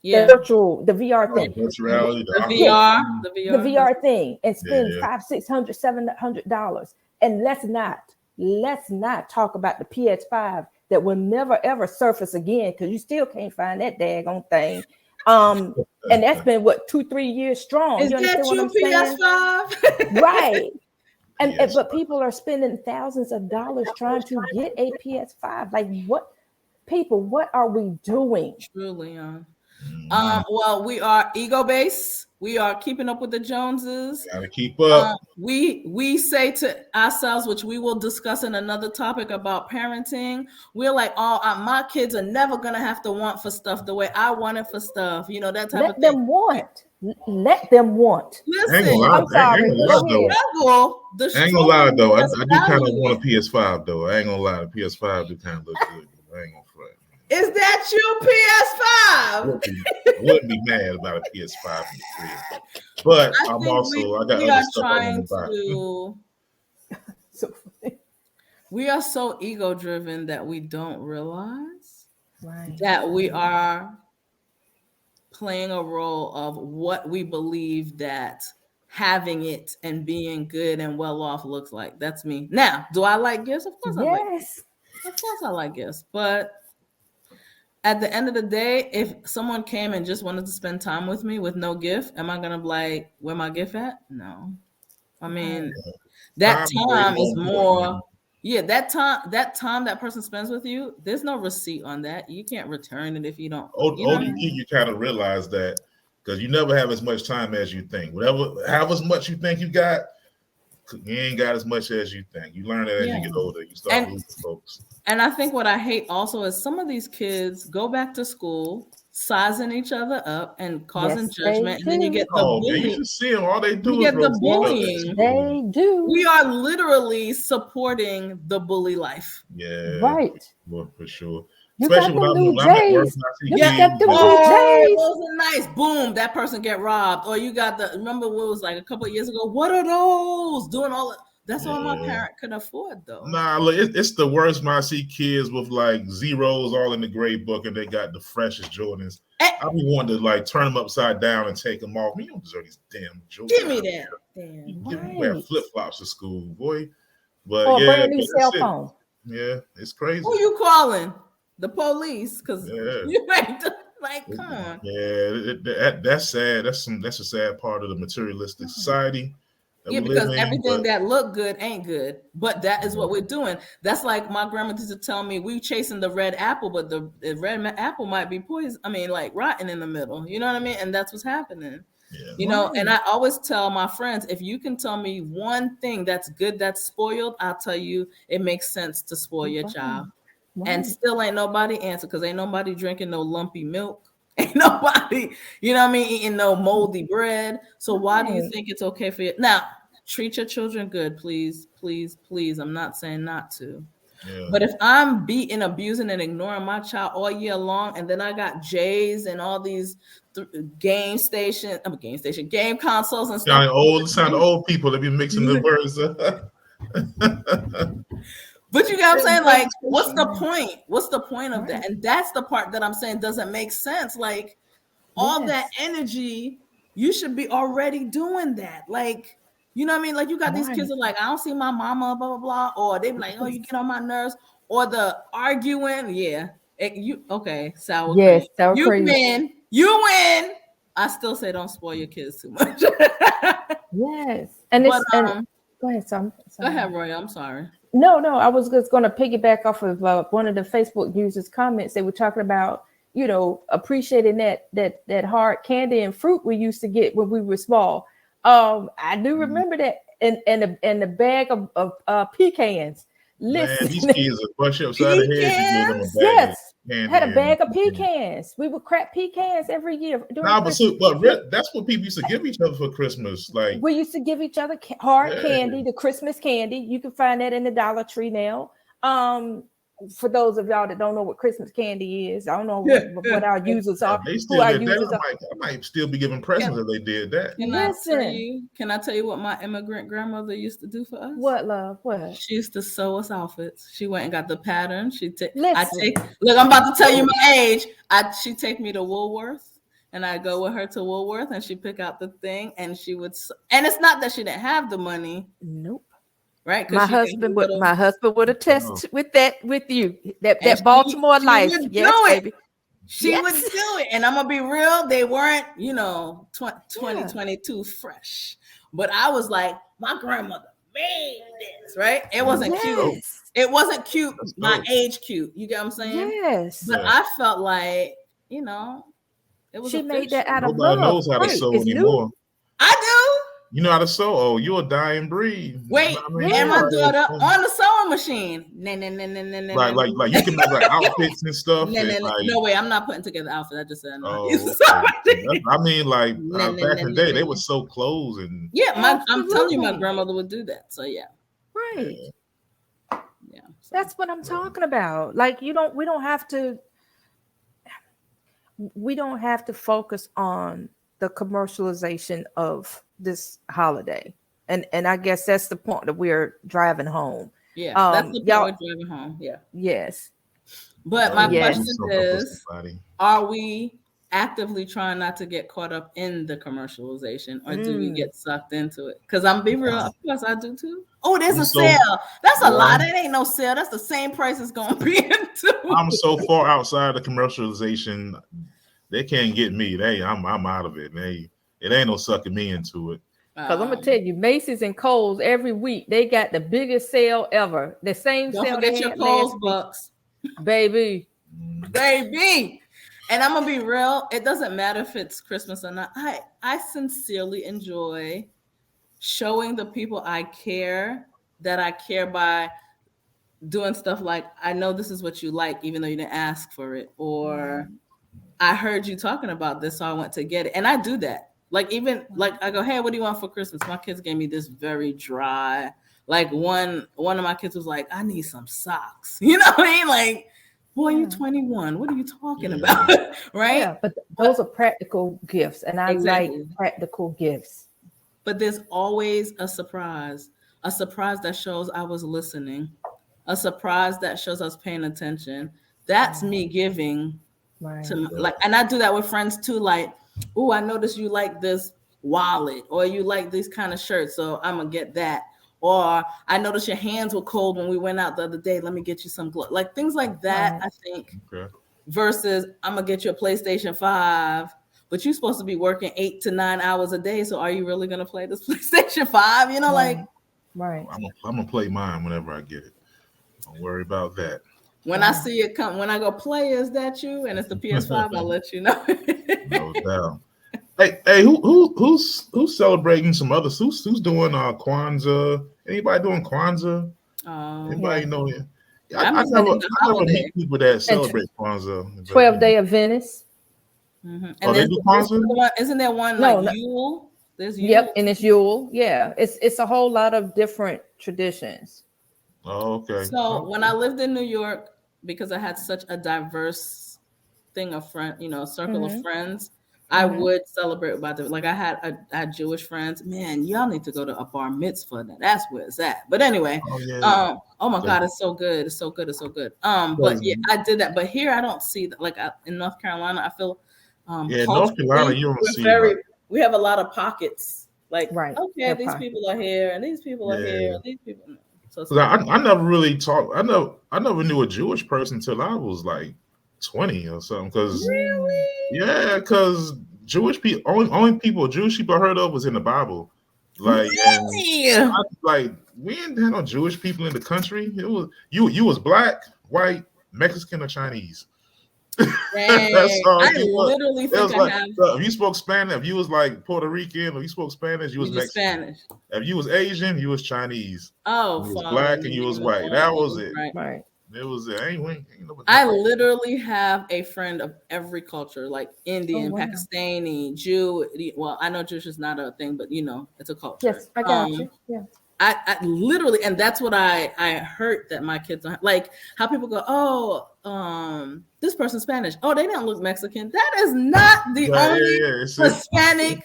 Speaker 1: Yeah.
Speaker 3: The VR thing.
Speaker 2: Virtual reality,
Speaker 3: the VR thing, and spend $500, $600, $700. And let's not talk about the PS5 that will never ever surface again, because you still can't find that daggone thing. And that's been 2-3 years strong.
Speaker 1: Is that your PS5?
Speaker 3: Right. But people are spending thousands of dollars trying to get a PS5. Like, what are we doing?
Speaker 1: Truly, well, we are ego-based. We are keeping up with the Joneses.
Speaker 2: Gotta keep up.
Speaker 1: We say to ourselves, which we will discuss in another topic about parenting, we're like, my kids are never gonna have to want for stuff the way I want it for stuff. That type of thing.
Speaker 3: Let them want.
Speaker 1: Listen,
Speaker 3: I'm sorry.
Speaker 2: I ain't gonna lie though. I do kind of want a PS5 though. I ain't gonna lie. The PS5 do kind of look good. I ain't gonna front.
Speaker 1: Is that your
Speaker 2: PS5? Wouldn't be mad about a PS5 in the crib. But I got other stuff I want to buy.
Speaker 3: So funny.
Speaker 1: We are so ego-driven that we don't realize that we are playing a role of what we believe that having it and being good and well off looks like. That's me. Now, do I like gifts? Of course I like gifts. Of course I like gifts. But at the end of the day, if someone came and just wanted to spend time with me with no gift, am I gonna be like, where my gift at? No. I mean, that time is more. Yeah, that time that person spends with you, there's no receipt on that. You can't return it if you don't.
Speaker 2: You kind of realize that, because you never have as much time as you think. However much you think you got, you ain't got as much as you think. You learn that as you get older. You start losing folks.
Speaker 1: And I think what I hate also is some of these kids go back to school, sizing each other up and causing judgment, and then you get the bullying.
Speaker 2: You should see them. All they do
Speaker 1: is the bullying.
Speaker 3: They do.
Speaker 1: We are literally supporting the bully life.
Speaker 2: Yeah,
Speaker 3: right.
Speaker 2: Well, for sure.
Speaker 3: Especially when I'm at work.
Speaker 1: Those are nice. Boom, that person get robbed. Or you got remember what was like a couple of years ago? What are those doing? That's all my parent could afford, though.
Speaker 2: Nah, look, it's the worst when I see kids with like zeros all in the grade book and they got the freshest Jordans. I be wanting to like turn them upside down and take them off. You don't deserve these damn Jordans.
Speaker 1: Give me that. Damn.
Speaker 2: You wear flip flops to school, boy. But
Speaker 3: or a brand new cell phone.
Speaker 2: Yeah, it's crazy.
Speaker 1: Who you calling? The police? Because you ain't like, come on.
Speaker 2: Yeah, that's sad. That's a sad part of the materialistic society.
Speaker 1: Yeah, because everything that look good ain't good, but that is what we're doing. That's like my grandma used to tell me, we chasing the red apple, but the red apple might be poison. I mean, like rotten in the middle. You know what I mean? And that's what's happening. Yeah. And I always tell my friends, if you can tell me one thing that's good that's spoiled, I'll tell you it makes sense to spoil your child. And still ain't nobody answer, because ain't nobody drinking no lumpy milk. Ain't nobody, eating no moldy bread. So why do you think it's okay for you? Now, treat your children good, please, please, please. I'm not saying not to. Yeah. But if I'm beating, abusing, and ignoring my child all year long, and then I got J's and all these game consoles and stuff.
Speaker 2: Sound old people that be mixing the words up.
Speaker 1: But you know what I'm saying? Like, what's the point? What's the point of that? And that's the part that I'm saying doesn't make sense. Like, all that energy, you should be already doing that. Like, you know what I mean? Like, you got these kids that are like, I don't see my mama, blah, blah, blah. Or they be like, oh, you get on my nerves. Or the arguing. Yeah. Sour
Speaker 3: yes,
Speaker 1: cream.
Speaker 3: sour
Speaker 1: You
Speaker 3: cream.
Speaker 1: win. You win. I still say don't spoil your kids too much.
Speaker 3: Yes, and
Speaker 1: but,
Speaker 3: go ahead, Sam.
Speaker 1: Go ahead, Roy. I'm sorry.
Speaker 3: No, I was just going to piggyback off of one of the Facebook users' comments. They were talking about, appreciating that hard candy and fruit we used to get when we were small. I do remember that, and the bag of pecans. Listen,
Speaker 2: man, these kids are brush upside the head to get them a bag.
Speaker 3: Yes, had a bag of pecans. We would crack pecans every year.
Speaker 2: That's what people used to give each other for Christmas. Like,
Speaker 3: we used to give each other hard candy, the Christmas candy. You can find that in the Dollar Tree now. For those of y'all that don't know what Christmas candy is, I don't know what our users are.
Speaker 2: They still did that. I might still be giving presents if they did that.
Speaker 1: Can I tell you what my immigrant grandmother used to do for us?
Speaker 3: What, love? What?
Speaker 1: She used to sew us outfits. She went and got the pattern. Look, I'm about to tell you my age. She'd take me to Woolworth, and I'd go with her to Woolworth, and she'd pick out the thing, and she would. And it's not that she didn't have the money.
Speaker 3: Nope.
Speaker 1: Right,
Speaker 3: my husband would attest with you that Baltimore life. Yes, baby.
Speaker 1: She would do it, and I'm gonna be real. They weren't, 2022 fresh, but I was like, my grandmother made this. Right? It wasn't cute. It wasn't cute. My age cute. You get what I'm saying?
Speaker 3: Yes.
Speaker 1: But I felt like, it was.
Speaker 3: She made that out of
Speaker 2: nobody
Speaker 3: love.
Speaker 2: knows how to sew anymore.
Speaker 1: New. I do.
Speaker 2: You know how to sew? Oh, you're a dying breed.
Speaker 1: Wait, and my daughter on the sewing machine.
Speaker 2: Like you can make like outfits and stuff.
Speaker 1: No way, I'm not putting together outfits. I just said no.
Speaker 2: I mean, like back in the day, they would sew clothes and
Speaker 1: I'm telling you, my grandmother would do that. So
Speaker 3: right. Yeah, that's what I'm talking about. Like we don't have to focus on the commercialization of this holiday, and I guess that's the point that we're driving home.
Speaker 1: Yeah, that's the point we're driving home. Yeah.
Speaker 3: Yes.
Speaker 1: But my question is, are we actively trying not to get caught up in the commercialization, or do we get sucked into it? Because I'm be real, of course I do too. Oh, there's a sale. That's a lot. It ain't no sale. That's the same price it's gonna be into.
Speaker 2: I'm so far outside the commercialization, they can't get me. I'm out of it. It ain't no sucking me into it.
Speaker 3: Because I'm gonna tell you, Macy's and Kohl's every week they got the biggest sale ever. The same
Speaker 1: Don't
Speaker 3: sale.
Speaker 1: Forget your Kohl's bucks,
Speaker 3: baby.
Speaker 1: And I'm gonna be real. It doesn't matter if it's Christmas or not. I sincerely enjoy showing the people I care that I care by doing stuff like, I know this is what you like, even though you didn't ask for it, or I heard you talking about this, so I went to get it. And I do that. Like, even like I go, hey, what do you want for Christmas? My kids gave me this very dry, like one of my kids was like, I need some socks. You know what I mean? Like, boy, you're 21. What are you talking about? Right?
Speaker 3: Yeah, but those are practical gifts, and I like practical gifts.
Speaker 1: But there's always a surprise that shows I was listening, a surprise that shows I was paying attention. That's me giving. Right. And I do that with friends too. Like, oh, I noticed you like this wallet, or you like these kind of shirts, so I'm gonna get that. Or I noticed your hands were cold when we went out the other day. Let me get you some gloves. Like things like that. Right. I think. Okay. Versus, I'm gonna get you a PlayStation 5, but you're supposed to be working 8 to 9 hours a day. So are you really gonna play this PlayStation 5? You know,
Speaker 3: right.
Speaker 2: I'm gonna play mine whenever I get it. Don't worry about that.
Speaker 1: When I see it come, when I go, play, is that you? And it's the PS5, I'll let you know.
Speaker 2: No doubt. Hey, who's celebrating some others? Who's doing Kwanzaa? Anybody doing Kwanzaa? Anybody know it? I never meet people that celebrate Kwanzaa.
Speaker 3: 12-day Adventist.
Speaker 1: Mm-hmm. And they do Kwanzaa? Isn't there one like Yule? There's Yule.
Speaker 3: Yep, and it's Yule. Yeah, it's a whole lot of different traditions.
Speaker 2: Oh, okay.
Speaker 1: So when I lived in New York, because I had such a diverse thing of circle of friends, I would celebrate by like I had Jewish friends. Man, y'all need to go to a bar mitzvah. That's where it's at. But anyway, oh my God, it's so good. It's so good. It's so good. But yeah, I did that. But here I don't see that. Like in North Carolina, I feel
Speaker 2: North Carolina, you don't see
Speaker 1: we have a lot of pockets. Like,
Speaker 3: okay,
Speaker 1: these people are here, and these people are here, and these people. So
Speaker 2: I never really talked. I never knew a Jewish person until I was like 20 or something. Because
Speaker 3: really,
Speaker 2: because Jewish people, only people Jewish people I heard of was in the Bible. Like,
Speaker 1: really?
Speaker 2: and like we didn't have no Jewish people in the country. It was you was black, white, Mexican, or Chinese.
Speaker 1: That's all. I literally think
Speaker 2: I have. If you spoke Spanish, if you was like Puerto Rican, or you spoke Spanish, you was Mexican. Spanish. If you was Asian, you was Chinese.
Speaker 1: Oh,
Speaker 2: you was black and you was white. That was it.
Speaker 3: Right.
Speaker 2: It was it.
Speaker 1: I literally have a friend of every culture, like Indian, Pakistani, Jew. Well, I know Jewish is not a thing, but it's a culture.
Speaker 3: Yes, I got you. Yeah.
Speaker 1: I literally, and that's what I heard that my kids don't have, like how people go, oh, this person's Spanish. Oh, they don't look Mexican. That is not the only Hispanic.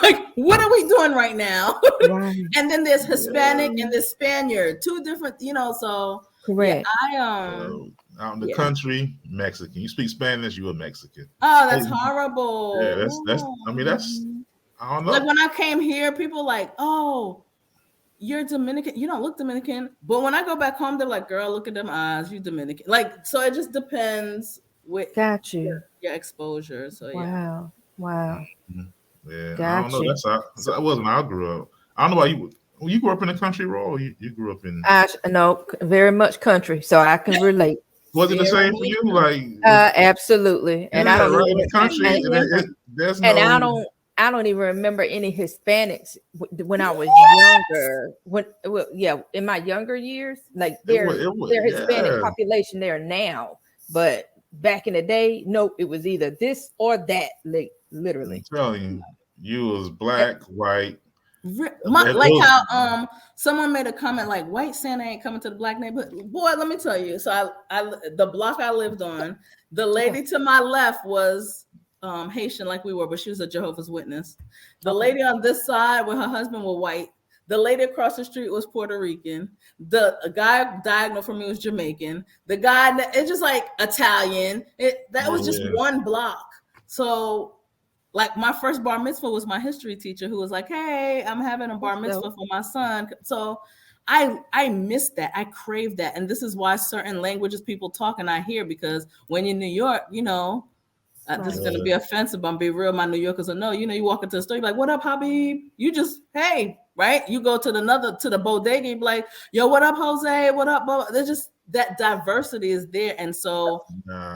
Speaker 1: Like, what are we doing right now? Right. And then there's Hispanic and there's Spaniard, two different, so
Speaker 3: correct.
Speaker 1: Yeah,
Speaker 2: out in the country, Mexican. You speak Spanish, you a Mexican.
Speaker 1: Oh, that's horrible.
Speaker 2: Yeah, that's. I mean, that's. I don't know.
Speaker 1: Like when I came here, people like, oh, you're Dominican. You don't look Dominican. But when I go back home, they're like, girl, look at them eyes. You Dominican. Like, so it just depends with your exposure. So
Speaker 3: wow.
Speaker 2: Yeah, I don't know. That wasn't how I grew up. I don't know about you. You grew up in the country, Ro, or you grew up in?
Speaker 3: No, very much country, so I can relate.
Speaker 2: Was it the same for you? Like,
Speaker 3: absolutely. And I don't
Speaker 2: right in the country. There's no.
Speaker 3: And I don't even remember any Hispanics when I was younger. In my younger years, like there's Hispanic population there now, but back in the day, nope, it was either this or that. Like literally,
Speaker 2: I'm telling you was black, white.
Speaker 1: Like how someone made a comment like white Santa ain't coming to the black neighborhood. Boy, let me tell you. So I the block I lived on, the lady to my left was Haitian like we were, but she was a Jehovah's Witness. The lady on this side with her husband were white. The lady across the street was Puerto Rican. The guy diagonal from me was Jamaican. The guy, it's just like Italian. That was just one block. So like my first bar mitzvah was my history teacher who was like, hey, I'm having a bar mitzvah for my son. So I missed that. I crave that. And this is why certain languages people talk and I hear, because when you're in New York, this is going to be offensive, but I'm be real. My New Yorkers will know, you walk into the store, you're like, what up, Habib? You just, hey, right? You go to the bodega, you be like, yo, what up, Jose? What up, Bo? There's just that diversity is there. And so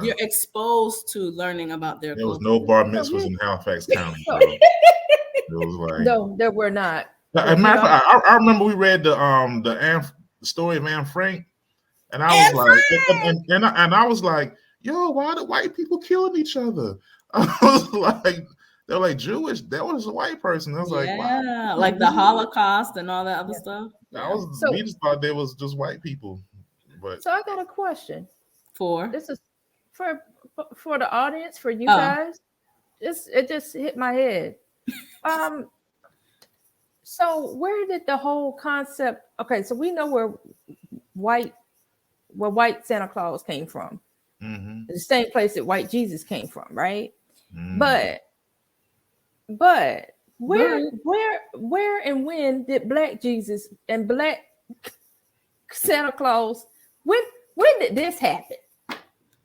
Speaker 1: you're exposed to learning about their
Speaker 2: culture. There was no bar mitzvahs in Halifax County. It was like,
Speaker 3: no, there were not.
Speaker 2: As a matter of fact, I remember we read the story of Anne Frank, and I was like, yo, why the white people killing each other? I was like, they're like Jewish. That was a white person. I was like, wow.
Speaker 1: Like the Holocaust and all that other stuff.
Speaker 2: We just thought they was just white people. But
Speaker 3: so I got a question.
Speaker 1: This
Speaker 3: is for the audience, for you guys. It just hit my head. So where did the whole concept? Okay, so we know where white Santa Claus came from.
Speaker 2: Mm-hmm.
Speaker 3: The same place that white Jesus came from, right?
Speaker 2: Mm-hmm.
Speaker 3: But where and when did black Jesus and black Santa Claus, when did this happen?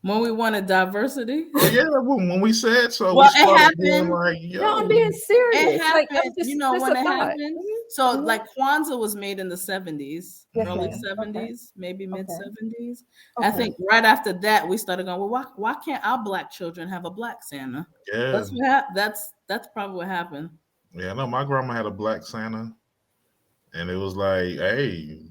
Speaker 1: When we wanted diversity.
Speaker 2: Oh, yeah, when we said so.
Speaker 1: Well, it happened.
Speaker 2: Like,
Speaker 3: no, I'm being serious.
Speaker 1: It happened. When it happened. So, like, Kwanzaa was made in the 70s, early 70s, maybe mid 70s. I think right after that, we started going, well, why can't our black children have a black Santa?
Speaker 2: Yeah,
Speaker 1: that's probably what happened.
Speaker 2: Yeah, no, my grandma had a black Santa, and it was like, hey,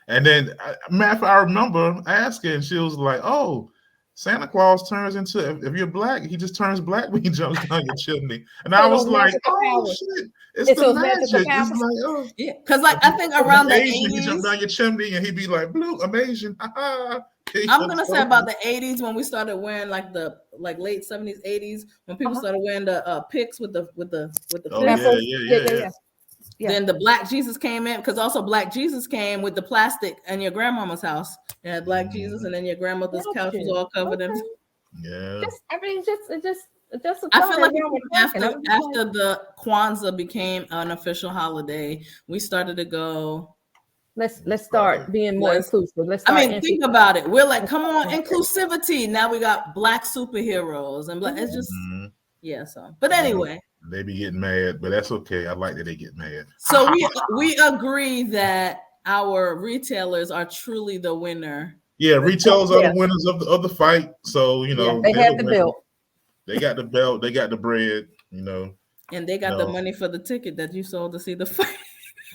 Speaker 2: and then I remember asking, she was like, oh, Santa Claus turns into, if you're black, he just turns black when he jumps down your chimney. And I was like, oh shit, it's the magic. It's like, oh.
Speaker 1: Yeah, because like I think around the 80s,
Speaker 2: he jump down your chimney and he'd be like, blue, amazing.
Speaker 1: I'm gonna say about the 80s when we started wearing like the late 70s, 80s, when people started wearing the picks with the
Speaker 3: Yeah.
Speaker 1: Then the black Jesus came in, because also black Jesus came with the plastic in your grandmama's house. You had black Jesus, and then your grandmother's couch was all covered in.
Speaker 2: Yeah.
Speaker 3: I
Speaker 1: feel like after the Kwanzaa became an official holiday, we started to go,
Speaker 3: Let's start being more inclusive.
Speaker 1: Think about it. We're like, come on, inclusivity. Now we got Black superheroes, and it's just So, but anyway,
Speaker 2: they be getting mad, but that's okay. I like that they get mad.
Speaker 1: So we agree that our retailers are truly the winner.
Speaker 2: Yeah, retailers are the winners of the fight. So
Speaker 3: they have the belt.
Speaker 2: They got the belt. They got the bread.
Speaker 1: And they got the money for the ticket that you sold to see the fight.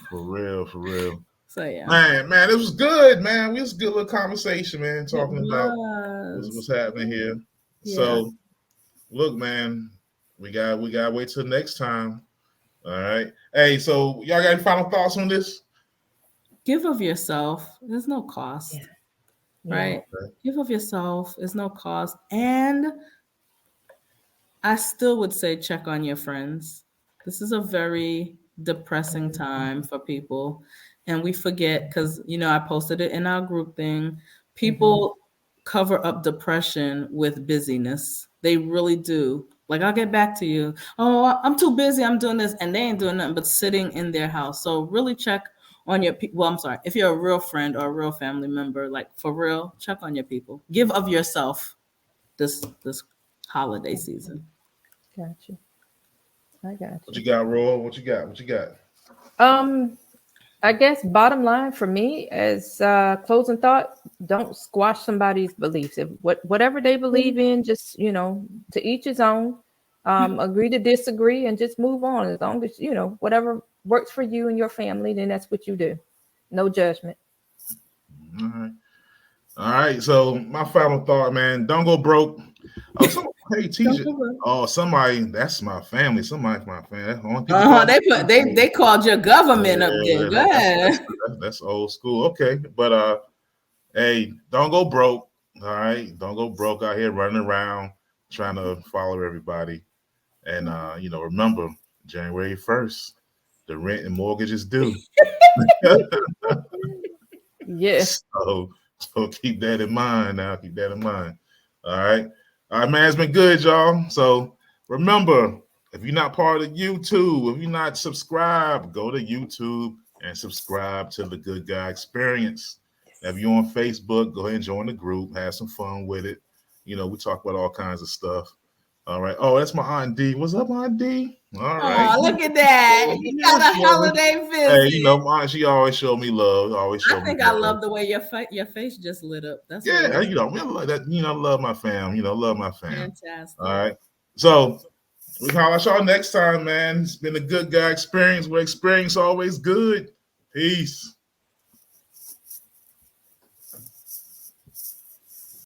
Speaker 2: For real.
Speaker 1: So yeah,
Speaker 2: man, it was good, man. It was a good little conversation, man. Talking about what's happening here. Yeah. So, look, man, we got to wait till next time. All right. Hey, so y'all got any final thoughts on this?
Speaker 1: Give of yourself. There's no cost, right? Okay. Give of yourself. There's no cost, and I still would say check on your friends. This is a very depressing time for people. And we forget, because, I posted it in our group thing. People cover up depression with busyness. They really do. Like, I'll get back to you. Oh, I'm too busy. I'm doing this. And they ain't doing nothing but sitting in their house. So really check on your people. Well, I'm sorry. If you're a real friend or a real family member, like for real, check on your people. Give of yourself this holiday season.
Speaker 3: Gotcha. I got you.
Speaker 2: What you got, Roy? What you got?
Speaker 3: I guess bottom line for me as closing thought, don't squash somebody's beliefs. If whatever they believe in, just, to each his own, agree to disagree and just move on. As long as, whatever works for you and your family, then that's what you do. No judgment.
Speaker 2: All right. So my final thought, man, don't go broke. Hey, teacher. Oh, somebody, that's my family. Somebody's my family.
Speaker 1: They called your government up there. Go ahead.
Speaker 2: That's old school. Okay. But hey, don't go broke. All right. Don't go broke out here running around trying to follow everybody. And remember, January 1st, the rent and mortgage is due.
Speaker 3: Yes.
Speaker 2: So keep that in mind now. Keep that in mind. All right. All right, man. It's been good, y'all. So remember, if you're not part of YouTube, if you're not subscribed, go to YouTube and subscribe to the Good Guy Experience. If you're on Facebook, go ahead and join the group. Have some fun with it. We talk about all kinds of stuff. All right. Oh, that's my Aunt D. What's up, Aunt D? All right.
Speaker 1: Oh, look at that. You got a holiday visit.
Speaker 2: Hey, Aunt, she always show me love.
Speaker 1: I love the way your face just lit up. That's
Speaker 2: love my fam. Love my fam.
Speaker 1: Fantastic.
Speaker 2: All right. So we call y'all next time, man. It's been a Good Guy Experience. Where experience always good. Peace.